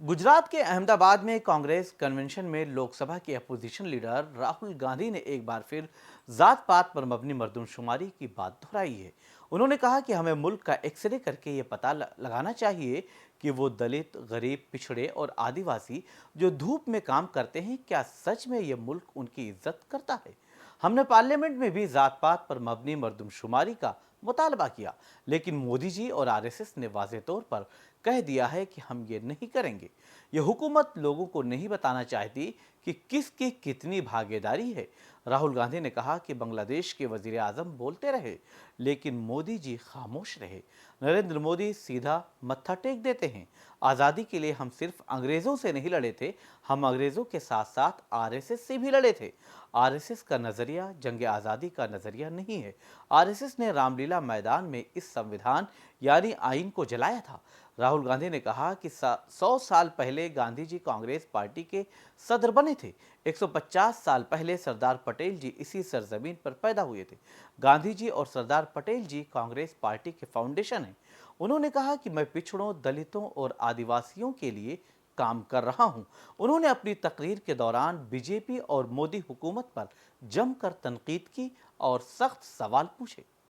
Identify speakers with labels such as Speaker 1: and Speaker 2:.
Speaker 1: गुजरात के अहमदाबाद में कांग्रेस कन्वेंशन में लोकसभा के अपोजिशन लीडर राहुल गांधी ने एक बार फिर जात पात पर मबनी मर्दमशुमारी की बात दोहराई है। उन्होंने कहा कि हमें मुल्क का एक्सरे करके ये पता लगाना चाहिए कि वो दलित, गरीब, पिछड़े और आदिवासी जो धूप में काम करते हैं, क्या सच में ये मुल्क उनकी इज्जत करता है। हमने पार्लियामेंट में भी जात पात पर मबनी मर्दमशुमारी का मुतालबा किया, लेकिन मोदी जी और आरएसएस ने वाज़ेह तौर पर कह दिया है कि हम ये नहीं करेंगे। ये हुकूमत लोगों को नहीं बताना चाहती कि किसकी कितनी भागीदारी है। राहुल गांधी ने कहा कि बांग्लादेश के वजीर आजम बोलते रहे, लेकिन मोदी जी खामोश रहे। नरेंद्र मोदी सीधा मत्था टेक देते हैं। आज़ादी के लिए हम सिर्फ अंग्रेज़ों से नहीं लड़े थे, हम अंग्रेज़ों के साथ साथ आरएसएस से भी लड़े थे। आरएसएस का नज़रिया जंग आज़ादी का नज़रिया नहीं है। आरएसएस ने रामलीला मैदान में इस संविधान यानी आइन को जलाया था। राहुल गांधी ने कहा कि 100 साल पहले गांधी जी कांग्रेस पार्टी के सदर बने थे। 150 साल पहले सरदार पटेल जी इसी सरजमीन पर पैदा हुए थे। गांधी जी और सरदार पटेल जी कांग्रेस पार्टी के फाउंडेशन हैं। उन्होंने कहा कि मैं पिछड़ों, दलितों और आदिवासियों के लिए काम कर रहा हूं। उन्होंने अपनी तकरीर के दौरान बीजेपी और मोदी हुकूमत पर जमकर तनकीद की और सख्त सवाल पूछे।